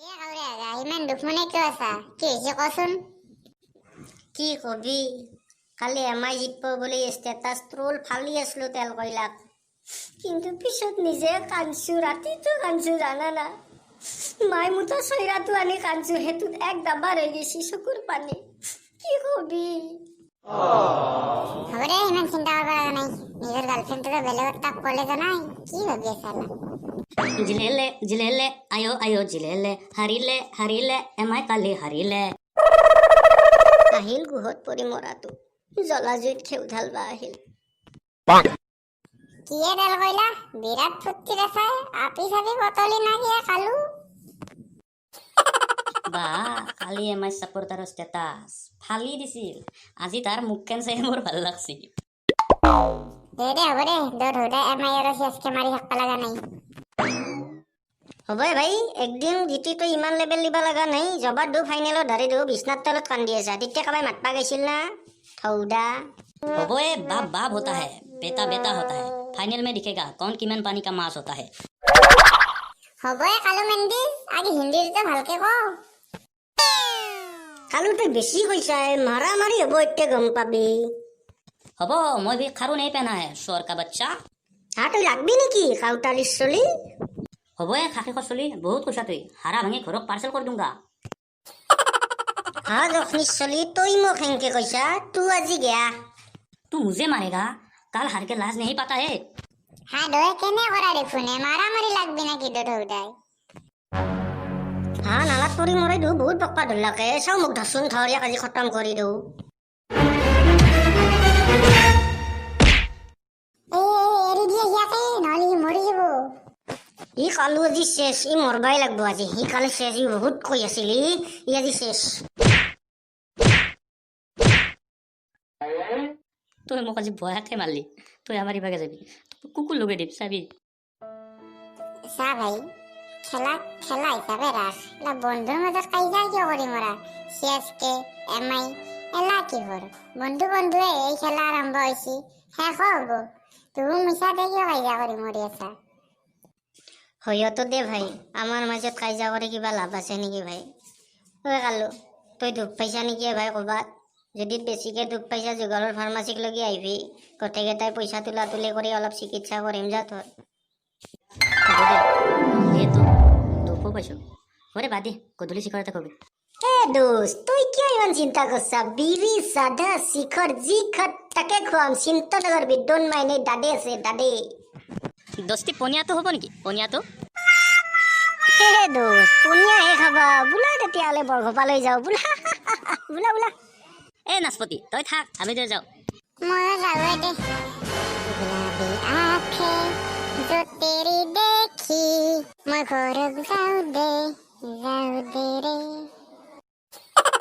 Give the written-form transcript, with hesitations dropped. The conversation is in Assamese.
ইমান দুখ মনে কিয় আছা? কি হৈছে কচোন? কি কবি কালি এমাই জিতব বুলি ষ্টেটাছ ট্ৰোল ফালি আছিলো তেল কইলাক, কিন্তু পিছত নিজে কান্দছো, ৰাতিটো কান্দছো জানা না। মাই মুঠা চৈৰাটো আনি কান্দছো, সেইটোত এক দাবাৰ হৈ গৈছি চকুৰ পানী। কি কবি? হ'ব দে, ইমান চিন্তা কৰিব লগা নাই। নিজৰ গাৰ্লফ্ৰেণ্ডটোকে বেলেগত তাক ক'লে জানাই কি ভাবি আছা? জিলেলে জিলেলে আয়ো আয়ো জিলেলে হাৰিলে হাৰিলে এমাই কালি হাৰিলে। আহিল গুহত পৰি মৰাটো, জ্বলা জুইত খেউ ঢালবা আহিল। কিয়ে তেল কইলা? বিৰাট ফূৰ্তি দেখাই, আপি চাপি বটলি নাহিয়ে খালো। বা কালি এমাই সাপোৰ্টাৰৰ ষ্টেটাছ ফালি দিছিল, আজি তাৰ মুখখন চাই মোৰ ভাল লাগছি। হ'ব দে দৌৰ হওঁতে এমাই আৰু চেচকে মাৰি থাকবা লগা নাই। হ'ব ভাই, একদিন জিতিটো ইমান লেবেল দিবা লগা নাই। জবাৰ দু ফাইনেলত ধাৰি দু বিছনাৰ তলত কান্দি আছা, তেতিয়া কাবাই মাতবা গৈছিল না? থৌদা হ'ব बाप बाप होता है, बेटा बेटा होता है, फाइनल में दिखेगा कौन किमान पानी का मास होता है। হ'ব কালু মেন্দিস, আগে হিন্দীতে ভালকে ক। কালু তই বেছি কৈছা, মাৰা মাৰি হ'ব এতিয়া গম পাবি। হ'ব মই भी खारू नहीं पहना है शोर का बच्चा। হা তই লাগবি নেকি কাউতালিৰ চলি? হ'ব খাকি খচলি বহুত কৈছা, তুই হাৰা ভাঙি ঘৰক পাৰ্চেল কৰি দুংগা। হা জখনি চলি, তই মোক হেংকে কৈছা? তু আজি গেয়া। तू मुझे मारेगा, कल हार के लाज नहीं पाता है। হা দই কেনে কৰা দেখোনে, মাৰামাৰি লাগবি নাকি দৌৰ হওঁতে? হা নালাত পৰি মৰাই দিওঁ, বহুত বকবা ধৰলাকে। চাও মোক ধৰচোন, ধৰ ইয়াক আজি খতম কৰি দিওঁ। এৰি দিয়ে ইয়াকে, নহ'লে সি মৰি যাব। ই কালু আজি শেষ, ই মৰবাই লাগব আজি। সি কালি শেষ, ই বহুত কৈ আছিল, ই আজি শেষ। তুই মোক আজি ভয়াকে মারলি, তুই আমার ইভাগে যাবি, কুকুর লগে দিবি চাবি। চা ভাই, খেলা খেলা হিচাপে রাখ। বন্ধুর মাজত কাইজা কিয় কৰি মৰা? চিএছকে এমআই এলা কিহৰ? বন্ধু বন্ধুৱে এই খেলা আৰম্ভ হৈছে, শেষ হ'ব। তুমি মিছাতে কিয় কাইজা কৰি মৰি আছা? হয়তো দে ভাই, আমাৰ মাজত কাইজা কৰি কিবা লাভ আছে নেকি ভাই? ঐ কালু, তই দুখ পাইছা নেকি ভাই ক'বাত? যদি বেছিকে দুখ পাইছা যুগলৰ ফাৰ্মাচীক লগি আহিবি, গোটেইকেইটাই পইচা তোলা তুলি কৰি অলপ চিকিৎসা কৰিম যা তোৰ। হ'ব দে, যিহেতু দুখো পাইছো, হ'ব দে বাদ দে, গধূলি চিখৰতে কবি। দোস্ত, তুই কিয় ইমান চিন্তা কৰছা? বিৰি চাধা শিখৰ যি খাত তাকে খুৱাম, চিন্তা নকৰবি। ডোন্ট মাইণ্ড, এই দাদে আছে দাদে। দস্তি পনীয়াটো হ'ব নেকি? পনীয়াটো দোস্ত পনীয়াহে খাবা, বোলা তেতিয়াহ'লে বৰঘপালৈ যাওঁ, বোলা বোলা বোলা। নাচপতি তই থাক, আমি দে যাওঁ। ময়ো যাওঁৱে দে। গুলাবী আঁখে য'ত তেৰি দেখি মই ঘৰত যাওঁ দে ৰে।